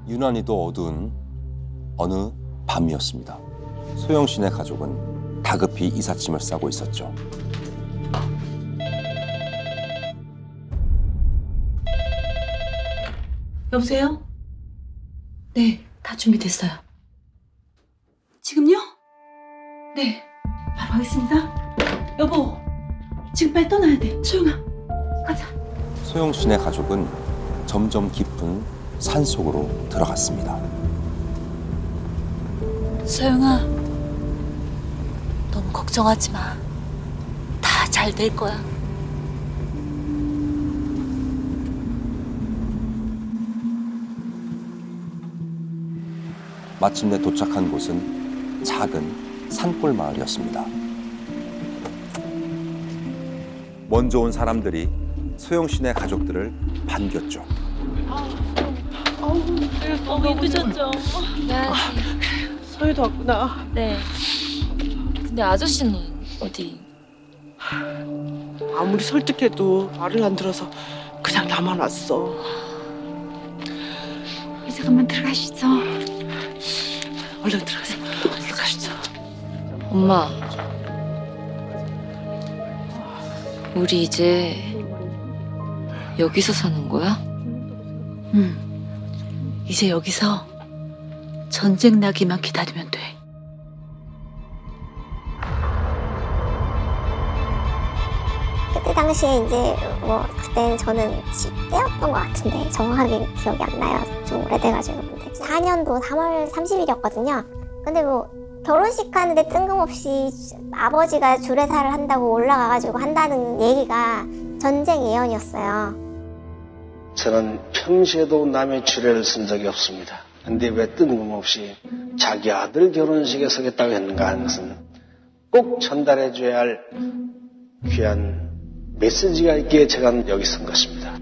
유난히도 어두운 어느 밤이었습니다. 소영 씨네 가족은 다급히 이삿짐을 싸고 있었죠. 여보세요? 네, 다 준비됐어요. 지금요? 네, 바로 하겠습니다. 여보, 지금 빨리 떠나야 돼. 소영아, 가자. 소영 씨네 가족은 점점 깊은 산속으로 들어갔습니다. 소영아, 너무 걱정하지 마. 다 잘 될 거야. 마침내 도착한 곳은 작은 산골 마을이었습니다. 먼저 온 사람들이 소영 씨네 가족들을 반겼죠. 너무 늦었죠. 네. 서희도 왔구나. 네. 근데 아저씨는 어디? 아무리 설득해도 말을 안 들어서 그냥 나만 왔어. 이제 그만 들어가시죠. 얼른 들어가세요. 들어가시죠. 엄마, 우리 이제 여기서 사는 거야? 이제 여기서 전쟁 나기만 기다리면 돼. 그때 당시에 이제 그때는 저는 10대였던 것 같은데 정확하게 기억이 안 나요. 좀 오래돼가지고. 근데 4년도 3월 30일이었거든요. 근데 결혼식 하는데 뜬금없이 아버지가 주례사를 한다고 올라가가지고 한다는 얘기가 전쟁 예언이었어요. 저는 평시에도 남의 주례를 쓴 적이 없습니다. 근데 왜 뜬금없이 자기 아들 결혼식에 서겠다고 했는가 하는 것은 꼭 전달해줘야 할 귀한 메시지가 있기에 제가 여기 선 것입니다.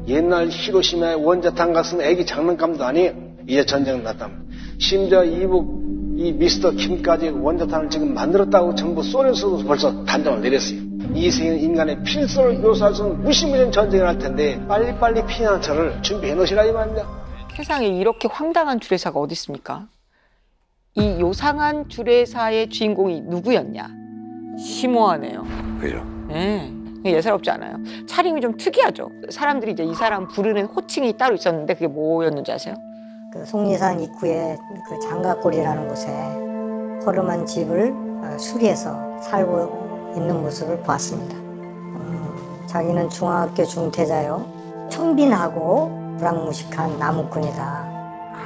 옛날 히로시마의 원자탄 같은 애기 장난감도 아니에요. 이제 전쟁 났다면. 심지어 이 미스터 킴까지 원자탄을 지금 만들었다고 정부 소련에서도 벌써 단정을 내렸어요. 이 세계는 인간의 필수를 요소할 수 있는 무시무시한 전쟁을 할 텐데 빨리빨리 피난처를 준비해 놓으시라 이 말입니다. 세상에 이렇게 황당한 주례사가 어디 있습니까? 이 요상한 주례사의 주인공이 누구였냐? 심오하네요. 그죠? 네. 예사롭지 않아요. 차림이 좀 특이하죠. 사람들이 이제 이 사람 부르는 호칭이 따로 있었는데 그게 뭐였는지 아세요? 그 속리산 입구에 그 장가골이라는 곳에 허름한 집을 수리해서 살고 있는 모습을 보았습니다. 자기는 중학교 중퇴자요. 청빈하고 불황무식한 나무꾼이다.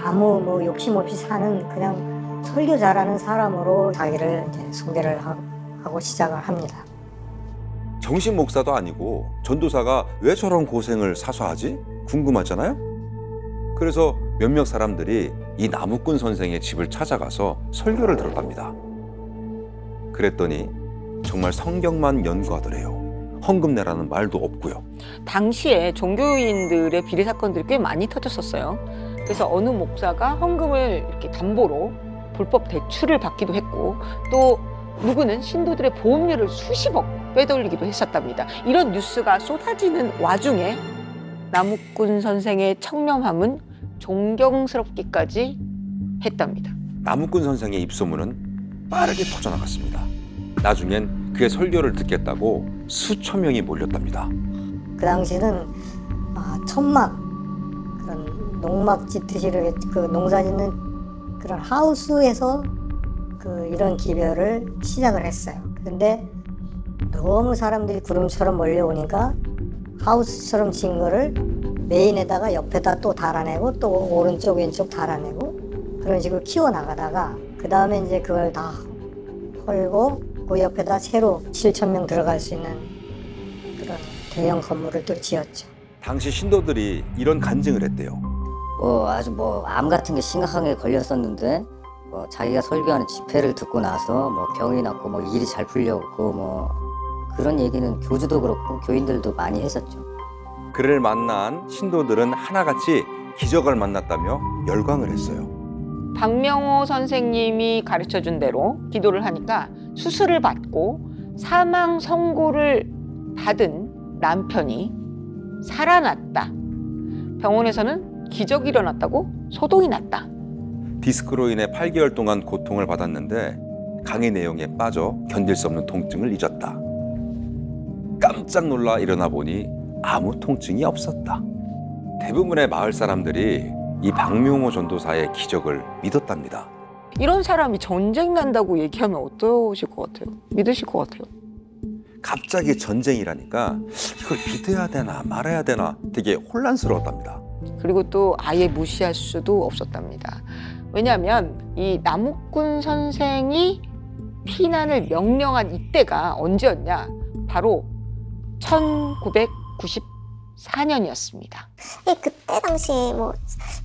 아무 욕심 없이 사는 그냥 설교 잘하는 사람으로 자기를 이제 소개를 하고 시작을 합니다. 정신 목사도 아니고 전도사가 왜 저런 고생을 사서 하지? 궁금하잖아요? 그래서 몇몇 사람들이 이 나무꾼 선생의 집을 찾아가서 설교를 들었답니다. 그랬더니 정말 성경만 연구하더래요. 헌금 내라는 말도 없고요. 당시에 종교인들의 비리 사건들이 꽤 많이 터졌었어요. 그래서 어느 목사가 헌금을 이렇게 담보로 불법 대출을 받기도 했고 또 누구는 신도들의 보험료를 수십억 빼돌리기도 했었답니다. 이런 뉴스가 쏟아지는 와중에 나무꾼 선생의 청렴함은 존경스럽기까지 했답니다. 나무꾼 선생의 입소문은 빠르게 퍼져나갔습니다. 나중엔 그의 설교를 듣겠다고 수천 명이 몰렸답니다. 그 당시는 천막 그런 농막 짓듯이 그 농사 짓는 그런 하우스에서 이런 기별을 시작을 했어요. 근데 너무 사람들이 구름처럼 몰려오니까 하우스처럼 진 거를 메인에다가 옆에다 또 달아내고 또 오른쪽 왼쪽 달아내고 그런 식으로 키워나가다가 그 다음에 이제 그걸 다 헐고 그 옆에다 새로 7,000명 들어갈 수 있는 그런 대형 건물을 또 지었죠. 당시 신도들이 이런 간증을 했대요. 아주 암 같은 게 심각하게 걸렸었는데 자기가 설교하는 집회를 듣고 나서 병이 낫고 일이 잘 풀렸고 그런 얘기는 교주도 그렇고 교인들도 많이 했었죠. 그를 만난 신도들은 하나같이 기적을 만났다며 열광을 했어요. 박명호 선생님이 가르쳐준 대로 기도를 하니까 수술을 받고 사망 선고를 받은 남편이 살아났다. 병원에서는 기적이 일어났다고 소동이 났다. 디스크로 인해 8개월 동안 고통을 받았는데 강의 내용에 빠져 견딜 수 없는 통증을 잊었다. 깜짝 놀라 일어나 보니 아무 통증이 없었다. 대부분의 마을 사람들이 이 박명호 전도사의 기적을 믿었답니다. 이런 사람이 전쟁 난다고 얘기하면 어떠실 것 같아요? 믿으실 것 같아요? 갑자기 전쟁이라니까 이걸 믿어야 되나 말아야 되나 되게 혼란스러웠답니다. 그리고 또 아예 무시할 수도 없었답니다. 왜냐하면 이 남욱군 선생이 피난을 명령한 이때가 언제였냐? 바로 1994년이었습니다. 그때 당시에 뭐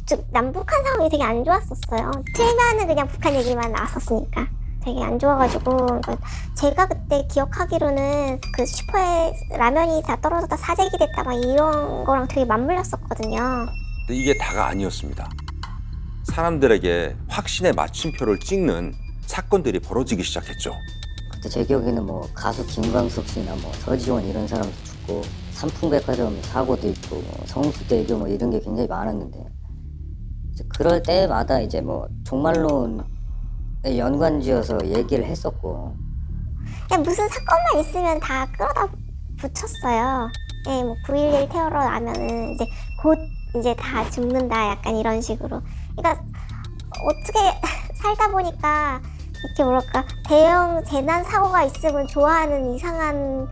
좀 남북한 상황이 되게 안 좋았었어요. 틀면은 그냥 북한 얘기만 나왔었으니까 되게 안 좋아가지고 그러니까 제가 그때 기억하기로는 그 슈퍼에 라면이 다 떨어졌다 사재기 됐다 막 이런 거랑 되게 맞물렸었거든요. 근데 이게 다가 아니었습니다. 사람들에게 확신의 마침표를 찍는 사건들이 벌어지기 시작했죠. 그때 제 기억에는 뭐 가수 김광석 씨나 뭐 서지원 이런 사람도 죽고 삼풍백화점 사고도 있고 성수대교 뭐 이런 게 굉장히 많았는데 이제 그럴 때마다 이제 뭐 종말론에 연관지어서 얘기를 했었고 그냥 무슨 사건만 있으면 다 끌어다 붙였어요. 예, 뭐 9.11 테러로 나면은 이제 곧 이제 다 죽는다 약간 이런 식으로. 그러니까 어떻게 살다 보니까 이렇게 뭐랄까 대형 재난 사고가 있으면 좋아하는 이상한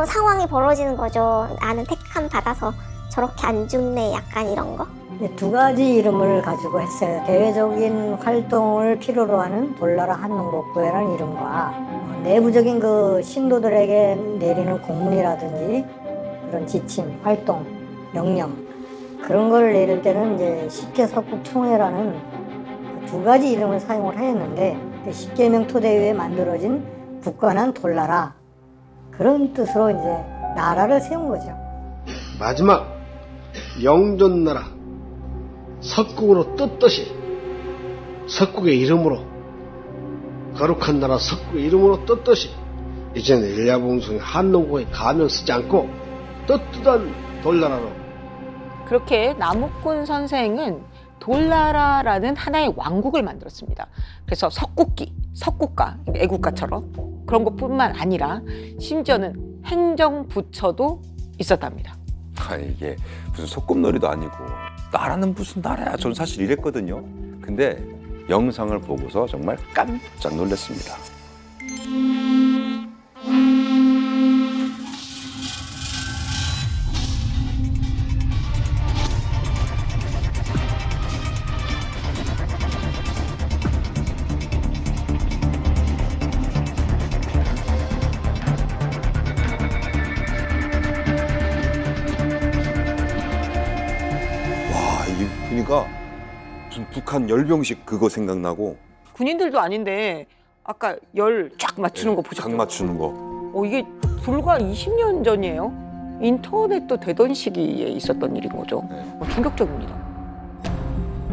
상황이 벌어지는 거죠. 나는 택함 받아서 저렇게 안 죽네 약간 이런 거. 두 가지 이름을 가지고 했어요. 대외적인 활동을 필요로 하는 돌나라 한농복부회라는 이름과 내부적인 그 신도들에게 내리는 공문이라든지 그런 지침, 활동, 명령 그런 걸 내릴 때는 이제 십계석국총회라는 그 두 가지 이름을 사용을 했는데 그 십계명 토대 위에 만들어진 국가는 돌나라 그런 뜻으로 이제 나라를 세운 거죠. 마지막 영존나라 석국으로 떴듯이 석국의 이름으로 거룩한 나라 석국의 이름으로 떴듯이 이제는 일야봉숭이 한농국에 가면 쓰지 않고 떳떳한 돌나라로. 그렇게 남욱군 선생은 돌나라라는 하나의 왕국을 만들었습니다. 그래서 석국기, 석국가, 애국가처럼 그런 것뿐만 아니라 심지어는 행정부처도 있었답니다. 이게 무슨 소꿉놀이도 아니고 나라는 무슨 나라야. 전 사실 이랬거든요. 근데 영상을 보고서 정말 깜짝 놀랐습니다. 보니까 무슨 북한 열병식 그거 생각나고 군인들도 아닌데 아까 열 쫙 맞추는 거 보셨죠? 각 맞추는 거. 이게 불과 20년 전이에요. 인터넷도 되던 시기에 있었던 일인 거죠. 네. 충격적입니다.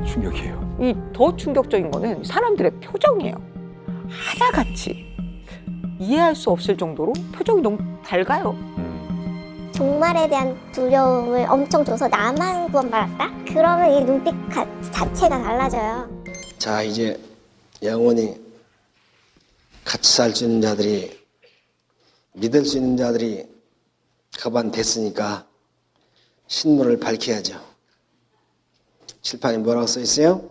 충격이에요. 이 더 충격적인 거는 사람들의 표정이에요. 하나같이 이해할 수 없을 정도로 표정이 너무 밝아요. 종말에 대한 두려움을 엄청 줘서 나만 구원받았다? 그러면 이 눈빛 자체가 달라져요. 자, 이제 영원히 같이 살 수 있는 자들이, 믿을 수 있는 자들이 거반됐으니까 신문을 밝혀야죠. 칠판에 뭐라고 써 있어요?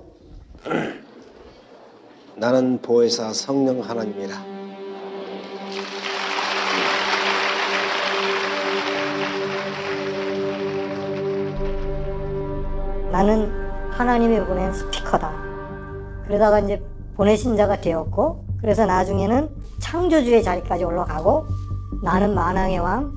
나는 보혜사 성령 하나님이라. 나는 하나님이 보낸 스피커다. 그러다가 이제 보내신 자가 되었고, 그래서 나중에는 창조주의 자리까지 올라가고, 나는 만왕의 왕,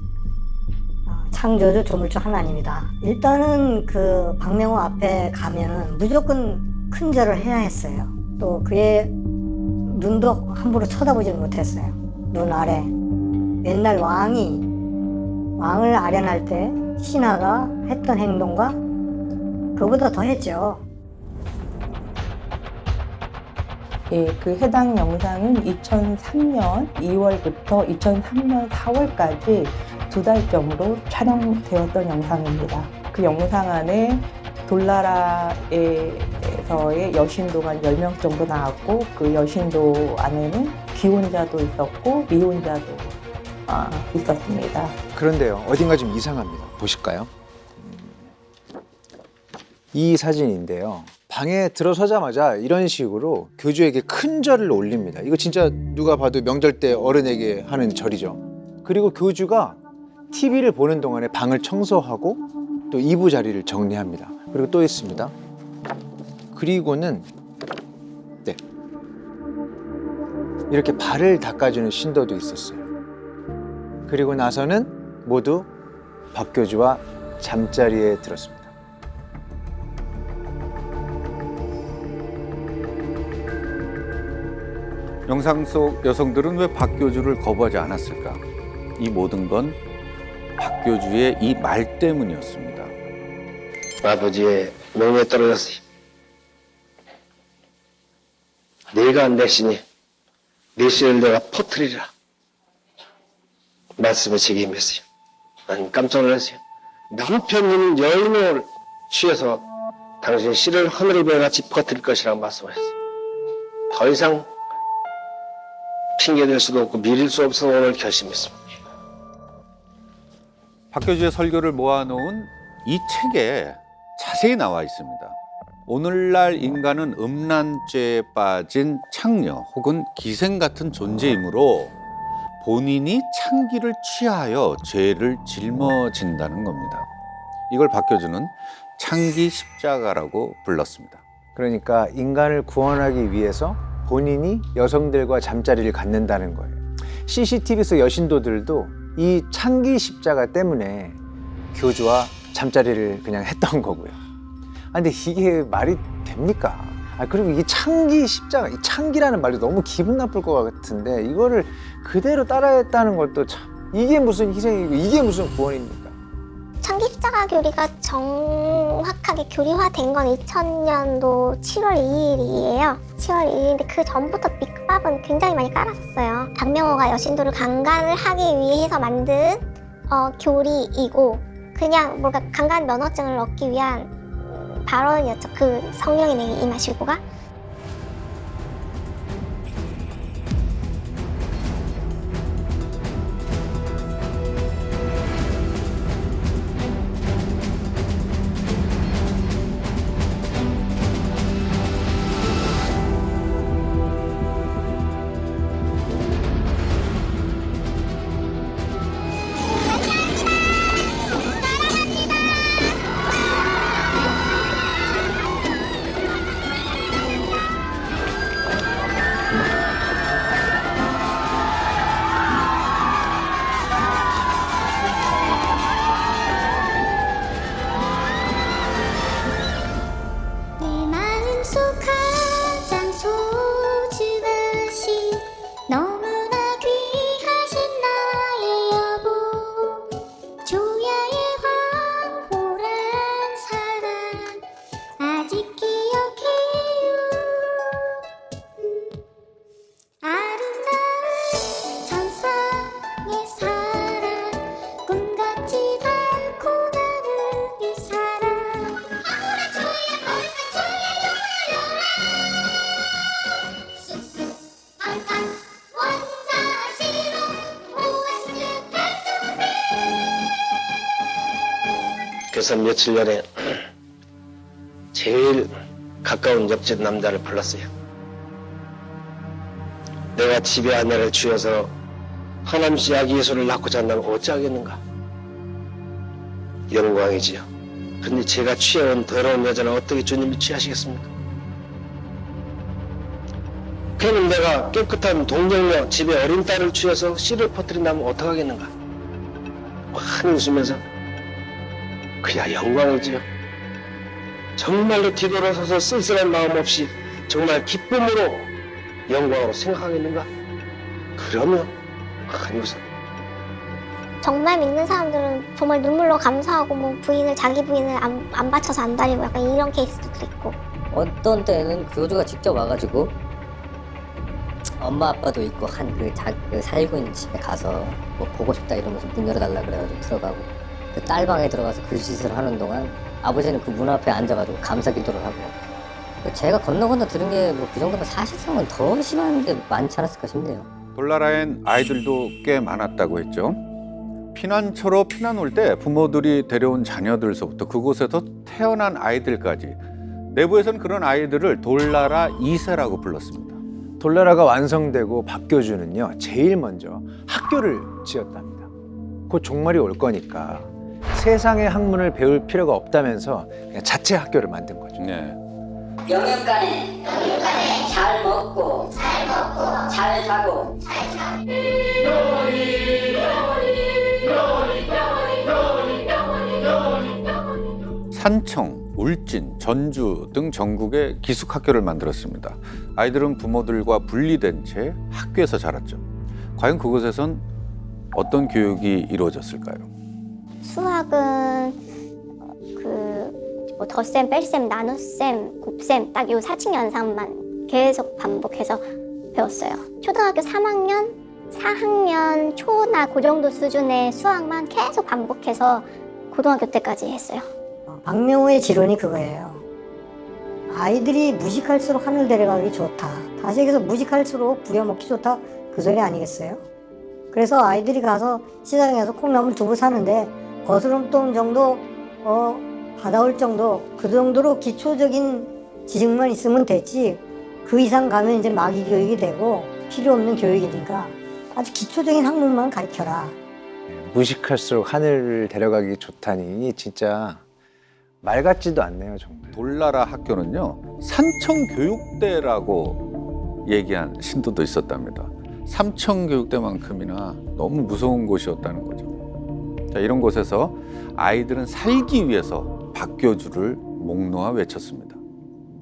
창조주 조물주 하나님이다. 일단은 그 박명호 앞에 가면은 무조건 큰 절을 해야 했어요. 또 그의 눈도 함부로 쳐다보지 못했어요. 눈 아래. 옛날 왕을 아련할 때 신하가 했던 행동과 그보다 더 했죠. 예, 그 해당 영상은 2003년 2월부터 2003년 4월까지 2달경으로 촬영되었던 영상입니다. 그 영상 안에 돌나라에서의 여신도가 한 10명 정도 나왔고 그 여신도 안에는 기혼자도 있었고 미혼자도 있었습니다. 그런데요, 어딘가 좀 이상합니다. 보실까요? 이 사진인데요. 방에 들어서자마자 이런 식으로 교주에게 큰 절을 올립니다. 이거 진짜 누가 봐도 명절 때 어른에게 하는 절이죠. 그리고 교주가 TV를 보는 동안에 방을 청소하고 또 이부 자리를 정리합니다. 그리고 또 있습니다. 그리고는 이렇게 발을 닦아주는 신도도 있었어요. 그리고 나서는 모두 박 교주와 잠자리에 들었습니다. 영상 속 여성들은 왜 박 교주를 거부하지 않았을까? 이 모든 건 박 교주의 이 말 때문이었습니다. 아버지의 명에 떨어졌으니 네가 안 대신이 네 씨를 내가 퍼뜨리라 말씀을 제게 임했어요. 난 깜짝 놀랐어요. 남편은 여인을 취해서 당신 씨를 하늘을 배같이 퍼뜨릴 것이라고 말씀하셨어요. 더 이상 핑계댈 수도 없고 미릴 수 없어 오늘 결심했습니다. 박 교주의 설교를 모아놓은 이 책에 자세히 나와 있습니다. 오늘날 인간은 음란죄에 빠진 창녀 혹은 기생 같은 존재이므로 본인이 창기를 취하여 죄를 짊어진다는 겁니다. 이걸 박 교주는 창기 십자가라고 불렀습니다. 그러니까 인간을 구원하기 위해서 본인이 여성들과 잠자리를 갖는다는 거예요. CCTV 속 여신도들도 이 창기 십자가 때문에 교주와 잠자리를 그냥 했던 거고요. 근데 이게 말이 됩니까? 그리고 이 창기 십자가, 이 창기라는 말도 너무 기분 나쁠 것 같은데 이거를 그대로 따라했다는 걸 또 참, 이게 무슨 희생이고 이게 무슨 구원입니까? 창기 십자가 교리가 정확하게 교리화된 건 2000년도 7월 2일이에요. 7월 2일인데 그 전부터 빅밥은 굉장히 많이 깔았었어요. 박명호가 여신도를 강간을 하기 위해서 만든 교리이고 그냥 뭔가 강간 면허증을 얻기 위한 발언이었죠. 그 성령이 임하시고가. 그래서 며칠 전에 제일 가까운 옆집 남자를 불렀어요. 내가 집에 아내를 취해서 하남씨 아기 예수를 낳고자 한다면 어찌하겠는가? 영광이지요. 근데 제가 취해온 더러운 여자는 어떻게 주님이 취하시겠습니까? 그럼 내가 깨끗한 동정녀 집에 어린 딸을 취해서 씨를 퍼뜨린다면 어떡하겠는가? 환히 웃으면서 그야 영광이지요. 정말로 뒤돌아서서 쓸쓸한 마음 없이 정말 기쁨으로 영광으로 생각하겠는가? 그러면 환히 웃어. 정말 믿는 사람들은 정말 눈물로 감사하고 뭐 자기 부인을 안 바쳐서 안 다리고 약간 이런 케이스도 있고. 어떤 때는 교주가 직접 와가지고 엄마 아빠도 있고 한 그 살고 있는 집에 가서 뭐 보고 싶다 이러면서 문 열어달라 그래가지고 들어가고 그 딸방에 들어가서 그 짓을 하는 동안 아버지는 그 문 앞에 앉아가지고 감사 기도를 하고 제가 건너 들은 게 뭐 그 정도면 사실상은 더 심한 게 많지 않았을까 싶네요. 돌나라엔 아이들도 꽤 많았다고 했죠. 피난처로 피난 올 때 부모들이 데려온 자녀들서부터 그곳에서 태어난 아이들까지 내부에서는 그런 아이들을 돌나라 2세라고 불렀습니다. 돌나라가 완성되고 박교주는요 제일 먼저 학교를 지었답니다. 곧 종말이 올 거니까 세상의 학문을 배울 필요가 없다면서 그냥 자체 학교를 만든 거죠. 네. 영육간에 잘 먹고 잘 자고 산청, 울진, 전주 등 전국에 기숙학교를 만들었습니다. 아이들은 부모들과 분리된 채 학교에서 자랐죠. 과연 그곳에선 어떤 교육이 이루어졌을까요? 수학은 뭐 덧셈, 뺄셈, 나눗셈, 곱셈 딱 요 사칙 연산만 계속 반복해서 배웠어요. 초등학교 3학년, 4학년 초나 그 정도 수준의 수학만 계속 반복해서 고등학교 때까지 했어요. 박명호의 지론이 그거예요. 아이들이 무식할수록 하늘 데려가기 좋다. 다시 얘기해서 무식할수록 부려먹기 좋다. 그 소리 아니겠어요? 그래서 아이들이 가서 시장에서 콩나물 두부 사는데 거스름돈 정도 받아올 정도 그 정도로 기초적인 지식만 있으면 됐지 그 이상 가면 이제 마귀 교육이 되고 필요 없는 교육이니까 아주 기초적인 학문만 가르쳐라. 무식할수록 하늘을 데려가기 좋다니 진짜 말 같지도 않네요 정말. 돌나라 학교는요 산청교육대라고 얘기한 신도도 있었답니다. 삼청교육대만큼이나 너무 무서운 곳이었다는 거죠. 자, 이런 곳에서 아이들은 살기 위해서 박교주를 목 놓아 외쳤습니다.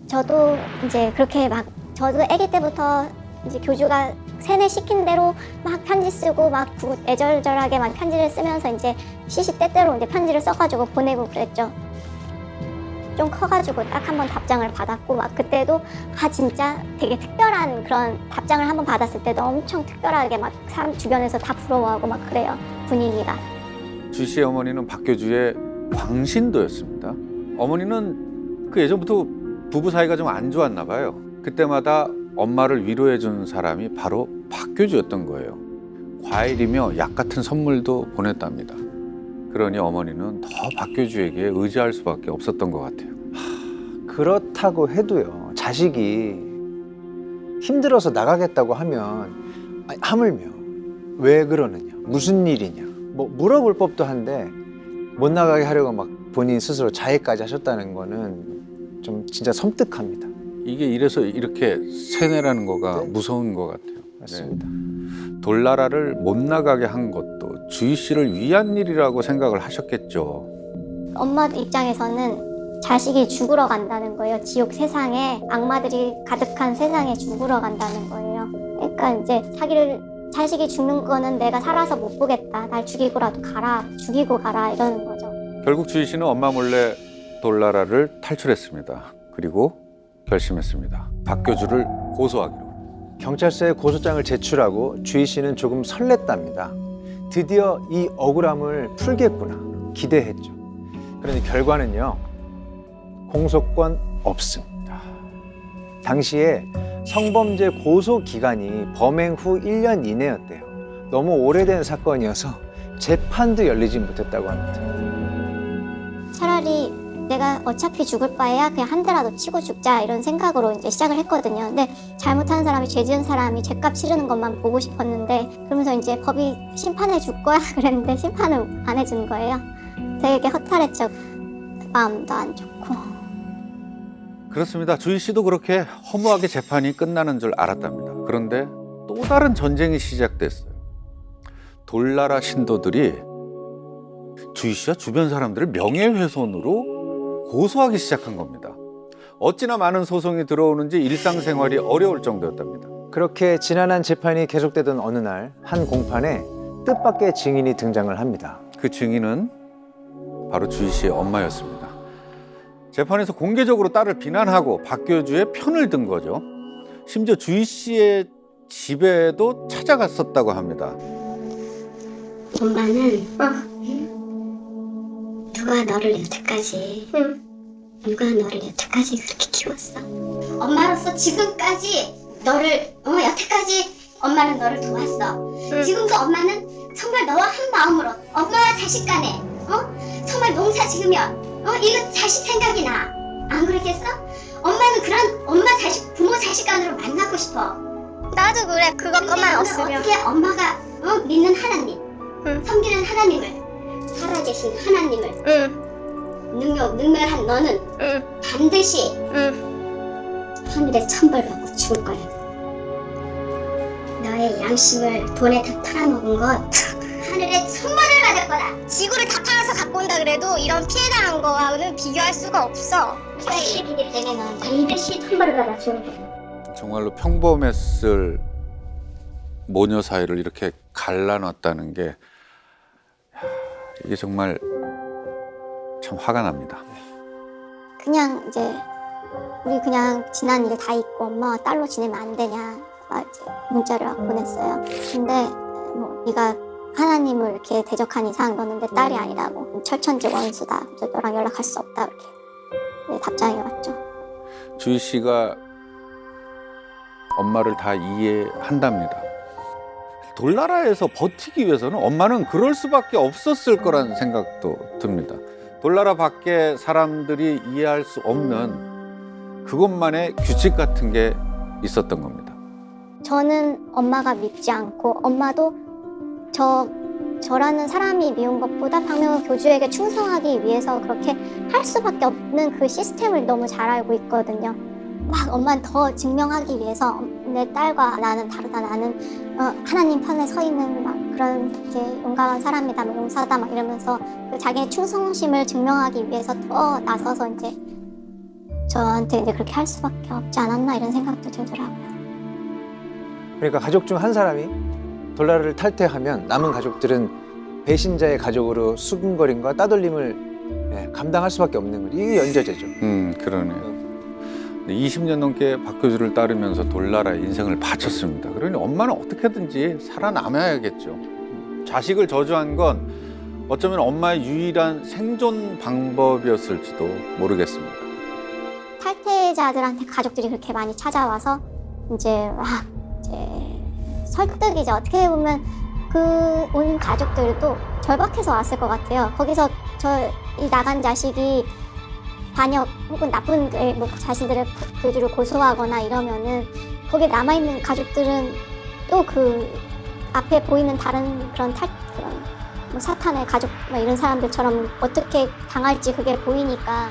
저도 이제 그렇게 저도 아기 때부터 이제 교주가 세뇌시킨 대로 막 편지 쓰고 막 애절절하게 막 편지를 쓰면서 이제 시시때때로 이제 편지를 써가지고 보내고 그랬죠. 좀 커가지고 딱 한 번 답장을 받았고 막 그때도 진짜 되게 특별한 그런 답장을 한 번 받았을 때도 엄청 특별하게 막 사람 주변에서 다 부러워하고 막 그래요. 분위기가. 주 씨의 어머니는 박교주의 광신도였습니다. 어머니는 그 예전부터 부부 사이가 좀 안 좋았나 봐요. 그때마다 엄마를 위로해 준 사람이 바로 박교주였던 거예요. 과일이며 약 같은 선물도 보냈답니다. 그러니 어머니는 더 박교주에게 의지할 수밖에 없었던 것 같아요. 그렇다고 해도요 자식이 힘들어서 나가겠다고 하면 하물며 왜 그러느냐 무슨 일이냐 뭐 물어볼 법도 한데 못 나가게 하려고 막 본인 스스로 자해까지 하셨다는 거는 좀 진짜 섬뜩합니다. 이게 이래서 이렇게 세뇌라는 거가 네. 무서운 것 같아요. 맞습니다. 돌나라를 못 나가게 한 것도 주희 씨를 위한 일이라고 생각을 하셨겠죠. 엄마 입장에서는 자식이 죽으러 간다는 거예요. 지옥 세상에 악마들이 가득한 세상에 죽으러 간다는 거예요. 그러니까 이제 자식이 죽는 거는 내가 살아서 못 보겠다. 날 죽이고라도 가라. 죽이고 가라. 이러는 거죠. 결국 주희 씨는 엄마 몰래 돌나라를 탈출했습니다. 그리고 결심했습니다. 박교주를 고소하기로. 경찰서에 고소장을 제출하고 주희 씨는 조금 설렜답니다. 드디어 이 억울함을 풀겠구나 기대했죠. 그런데 결과는요 공소권 없습니다. 당시에 성범죄 고소 기간이 범행 후 1년 이내였대요. 너무 오래된 사건이어서 재판도 열리지 못했다고 합니다. 차라리 내가 어차피 죽을 바에야 그냥 한 대라도 치고 죽자 이런 생각으로 이제 시작을 했거든요. 근데 잘못하는 사람이 죄 지은 사람이 죄값 치르는 것만 보고 싶었는데 그러면서 이제 법이 심판해 줄 거야 그랬는데 심판을 안 해준 거예요. 되게 허탈했죠. 마음도 안 좋고. 그렇습니다. 주희 씨도 그렇게 허무하게 재판이 끝나는 줄 알았답니다. 그런데 또 다른 전쟁이 시작됐어요. 돌나라 신도들이 주희 씨와 주변 사람들을 명예훼손으로 고소하기 시작한 겁니다. 어찌나 많은 소송이 들어오는지 일상생활이 어려울 정도였답니다. 그렇게 지난한 재판이 계속되던 어느 날 한 공판에 뜻밖의 증인이 등장을 합니다. 그 증인은 바로 주희 씨의 엄마였습니다. 재판에서 공개적으로 딸을 비난하고 박교주의 편을 든 거죠. 심지어 주희 씨의 집에도 찾아갔었다고 합니다. 엄마는 누가 너를 여태까지 누가 너를 여태까지 그렇게 키웠어? 엄마로서 지금까지 너를 여태까지 엄마는 너를 도왔어. 지금도 엄마는 정말 너와 한 마음으로 엄마와 자식 간에 정말 농사 지으면 이거 자식 생각이 나. 안 그러겠어? 엄마는 그런 엄마 자식 부모 자식 간으로 만나고 싶어. 나도 그래. 그것만 없으면. 어떻게 엄마가 믿는 하나님, 섬기는 하나님을, 살아계신 하나님을, 능멸한 너는 반드시 하늘에 천벌받고 죽을 거야. 너의 양심을 돈에 다 팔아먹은 것 하늘에 천벌을 받을 거다. 지구를 다 팔아서 갖고 온다 그래도 이런 피해당한 거와는 비교할 수가 없어. 너의 일이기 때문에 넌 반드시 천벌을 받아 죽을 거야. 정말로 평범했을 모녀 사이를 이렇게 갈라놨다는 게 이게 정말 참 화가 납니다. 그냥 이제 우리 그냥 지난 일 다 잊고 엄마와 딸로 지내면 안 되냐 이제 문자를 보냈어요. 근데 네가 하나님을 이렇게 대적한 이상 너는 내 딸이 아니라고 철천지 원수다. 그래서 너랑 연락할 수 없다 이렇게 답장이 왔죠. 주희 씨가 엄마를 다 이해한답니다. 돌나라에서 버티기 위해서는 엄마는 그럴 수밖에 없었을 거라는 생각도 듭니다. 돌나라 밖에 사람들이 이해할 수 없는 그것만의 규칙 같은 게 있었던 겁니다. 저는 엄마가 믿지 않고 엄마도 저라는 사람이 미운 것보다 박명호 교주에게 충성하기 위해서 그렇게 할 수밖에 없는 그 시스템을 너무 잘 알고 있거든요. 막 엄마는 더 증명하기 위해서 내 딸과 나는 다르다. 나는 하나님 편에 서 있는 막 그런 이렇게 용감한 사람이다, 뭐 용사다 막 이러면서 그 자기의 충성심을 증명하기 위해서 더 나서서 이제 저한테 이제 그렇게 할 수밖에 없지 않았나 이런 생각도 들더라고요. 그러니까 가족 중 한 사람이 돌나라를 탈퇴하면 남은 가족들은 배신자의 가족으로 수군거림과 따돌림을 감당할 수밖에 없는 거죠. 이게 연좌제죠. 그러네요. 20년 넘게 박교주를 따르면서 돌나라의 인생을 바쳤습니다. 그러니 엄마는 어떻게든지 살아남아야겠죠. 자식을 저주한 건 어쩌면 엄마의 유일한 생존 방법이었을지도 모르겠습니다. 탈퇴자들한테 가족들이 그렇게 많이 찾아와서 이제 설득이죠. 어떻게 보면 그 온 가족들도 절박해서 왔을 것 같아요. 거기서 이 나간 자식이 반역 혹은 나쁜 자신들의 교주를 고소하거나 이러면은 거기에 남아있는 가족들은 또 그 앞에 보이는 다른 그런 뭐 사탄의 가족 뭐 이런 사람들처럼 어떻게 당할지 그게 보이니까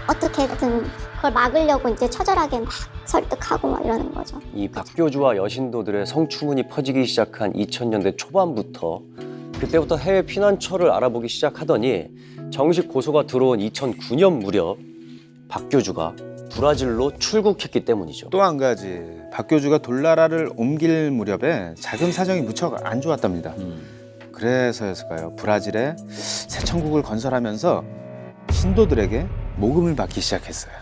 어떻게든 그걸 막으려고 이제 처절하게 막 설득하고 막 이러는 거죠. 이 박교주와 여신도들의 성추문이 퍼지기 시작한 2000년대 초반부터 그때부터 해외 피난처를 알아보기 시작하더니 정식 고소가 들어온 2009년 무렵 박교주가 브라질로 출국했기 때문이죠. 또 한 가지, 박교주가 돌나라를 옮길 무렵에 자금 사정이 무척 안 좋았답니다. 그래서였을까요? 브라질에 새 천국을 건설하면서 신도들에게 모금을 받기 시작했어요.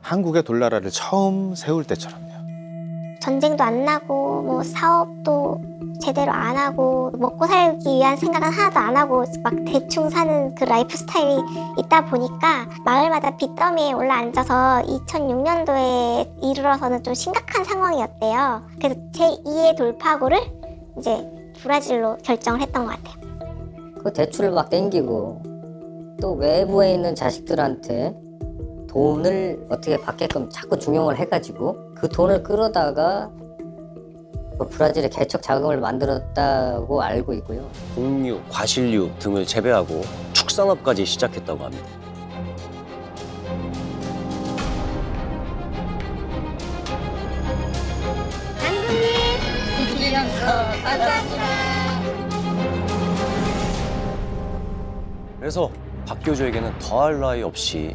한국의 돌나라를 처음 세울 때처럼요. 전쟁도 안 나고 뭐 사업도 제대로 안 하고 먹고 살기 위한 생각은 하나도 안 하고 막 대충 사는 그 라이프 스타일이 있다 보니까 마을마다 빚더미에 올라앉아서 2006년도에 이르러서는 좀 심각한 상황이었대요. 그래서 제2의 돌파구를 이제 브라질로 결정을 했던 것 같아요. 그 대출을 막 땡기고 또 외부에 있는 자식들한테 돈을 어떻게 받게끔 자꾸 중용을 해가지고 그 돈을 끌어다가 브라질의 개척 자금을 만들었다고 알고 있고요. 곡류, 과실류 등을 재배하고 축산업까지 시작했다고 합니다. 그래서 박교주에게는 더할 나위 없이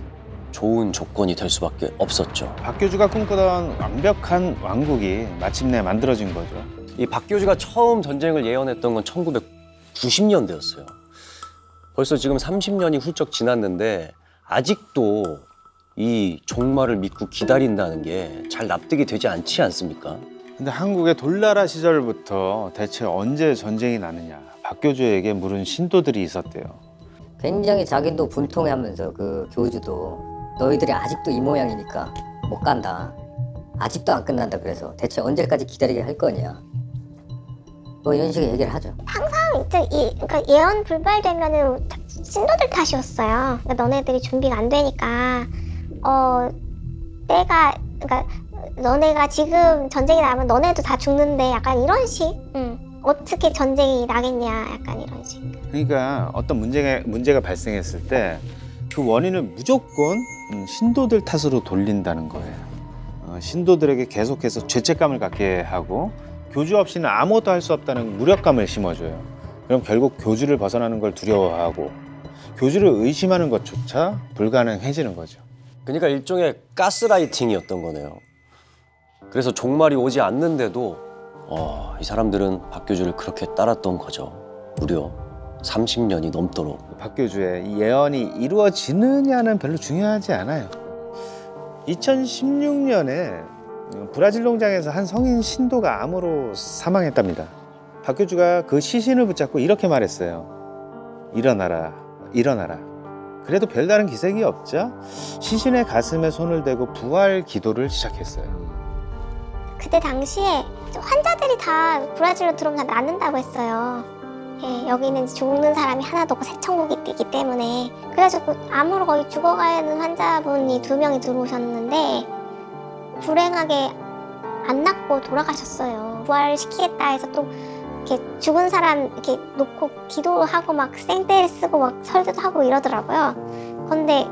좋은 조건이 될 수밖에 없었죠. 박교주가 꿈꾸던 완벽한 왕국이 마침내 만들어진 거죠. 이 박교주가 처음 전쟁을 예언했던 건 1990년대였어요. 벌써 지금 30년이 훌쩍 지났는데 아직도 이 종말을 믿고 기다린다는 게 잘 납득이 되지 않지 않습니까? 근데 한국의 돌나라 시절부터 대체 언제 전쟁이 나느냐, 박교주에게 물은 신도들이 있었대요. 굉장히 자기도 분통해하면서 그 교주도 너희들이 아직도 이 모양이니까 못 간다. 아직도 안 끝난다. 그래서 대체 언제까지 기다리게 할 거냐. 뭐 이런 식의 얘기를 하죠. 항상 그러니까 예언 불발되면은 신도들 탓이었어요. 그러니까 너네들이 준비가 안 되니까 그러니까 너네가 지금 전쟁이 나면 너네도 다 죽는데 약간 이런 식. 어떻게 전쟁이 나겠냐 약간 이런 식. 그러니까 어떤 문제가 발생했을 때 그 원인을 무조건 신도들 탓으로 돌린다는 거예요. 신도들에게 계속해서 죄책감을 갖게 하고 교주 없이는 아무것도 할 수 없다는 무력감을 심어줘요. 그럼 결국 교주를 벗어나는 걸 두려워하고 교주를 의심하는 것조차 불가능해지는 거죠. 그러니까 일종의 가스라이팅이었던 거네요. 그래서 종말이 오지 않는데도 이 사람들은 박교주를 그렇게 따랐던 거죠. 무려 30년이 넘도록. 박교주의 이 예언이 이루어지느냐는 별로 중요하지 않아요. 2016년에 브라질 농장에서 한 성인 신도가 암으로 사망했답니다. 박교주가 그 시신을 붙잡고 이렇게 말했어요. 일어나라, 일어나라. 그래도 별다른 기색이 없자 시신의 가슴에 손을 대고 부활 기도를 시작했어요. 그때 당시에 환자들이 다 브라질로 들어오면 다 낫는다고 했어요. 예, 여기는 죽는 사람이 하나도 없고 새 천국이 있기 때문에. 그래가지고 암으로 거의 죽어가는 환자분이 2명이 들어오셨는데 불행하게 안 낫고 돌아가셨어요. 부활시키겠다 해서 또 이렇게 죽은 사람 이렇게 놓고 기도하고 막 생떼를 쓰고 막 설교도 하고 이러더라고요. 근데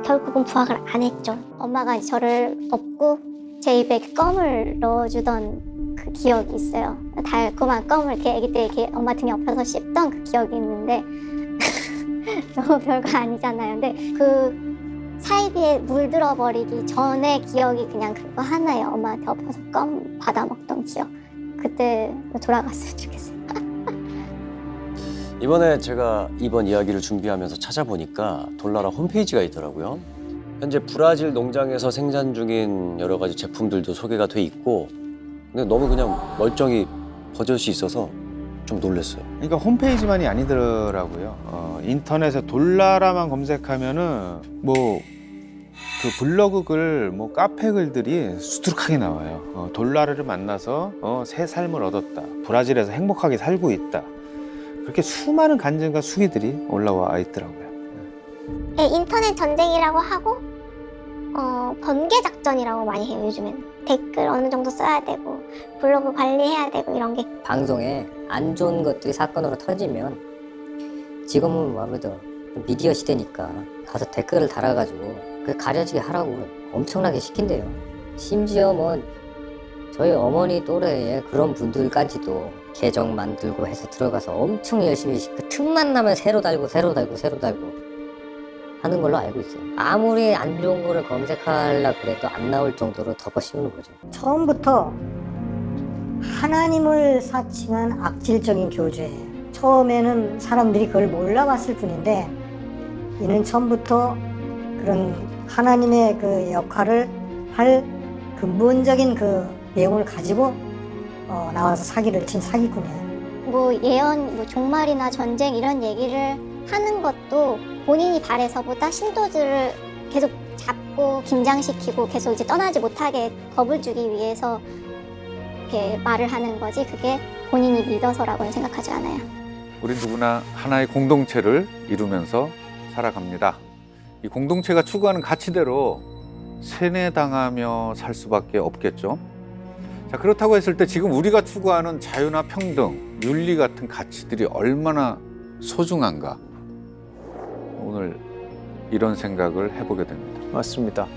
결국은 부활을 안 했죠. 엄마가 저를 업고 제 입에 껌을 넣어주던 그 기억이 있어요. 달콤한 껌을 이렇게 아기 때 이렇게 엄마 등에 엎어서 씹던 그 기억이 있는데 너무 별거 아니잖아요. 근데 그 사이비에 물들어 버리기 전에 기억이 그냥 그거 하나예요. 엄마한테 엎어서 껌 받아 먹던 기억. 그때 돌아갔으면 좋겠어요. 이번에 제가 이번 이야기를 준비하면서 찾아보니까 돌나라 홈페이지가 있더라고요. 현재 브라질 농장에서 생산 중인 여러 가지 제품들도 소개가 돼 있고, 근데 너무 그냥 멀쩡히 버젓이 있어서 좀 놀랐어요. 그러니까 홈페이지만이 아니더라고요. 인터넷에 돌나라만 검색하면은 뭐 그 블로그 글, 뭐 카페 글들이 수두룩하게 나와요. 돌나라를 만나서 새 삶을 얻었다. 브라질에서 행복하게 살고 있다. 그렇게 수많은 간증과 수기들이 올라와 있더라고요. 네, 인터넷 전쟁이라고 하고 번개 작전이라고 많이 해요. 요즘엔 댓글 어느 정도 써야 되고 블로그 관리해야 되고 이런 게. 방송에 안 좋은 것들이 사건으로 터지면 지금은 아무래도 미디어 시대니까 가서 댓글을 달아가지고 그 가려지게 하라고 엄청나게 시킨대요. 심지어 뭐 저희 어머니 또래의 그런 분들까지도 계정 만들고 해서 들어가서 엄청 열심히 그 틈만 나면 새로 달고 하는 걸로 알고 있어요. 아무리 안 좋은 거를 검색하려고 그래도 안 나올 정도로 덮어씌우는 거죠. 처음부터 하나님을 사칭한 악질적인 교주예요. 처음에는 사람들이 그걸 몰라봤을 뿐인데 이는 처음부터 그런 하나님의 그 역할을 할 근본적인 그 내용을 가지고 나와서 사기를 친 사기꾼이에요. 뭐 예언, 뭐 종말이나 전쟁 이런 얘기를 하는 것도 본인이 바래서보다 신도들을 계속 잡고 긴장시키고 계속 이제 떠나지 못하게 겁을 주기 위해서 이렇게 말을 하는 거지, 그게 본인이 믿어서라고는 생각하지 않아요. 우리 누구나 하나의 공동체를 이루면서 살아갑니다. 이 공동체가 추구하는 가치대로 세뇌당하며 살 수밖에 없겠죠. 자, 그렇다고 했을 때 지금 우리가 추구하는 자유나 평등, 윤리 같은 가치들이 얼마나 소중한가, 오늘 이런 생각을 해보게 됩니다. 맞습니다.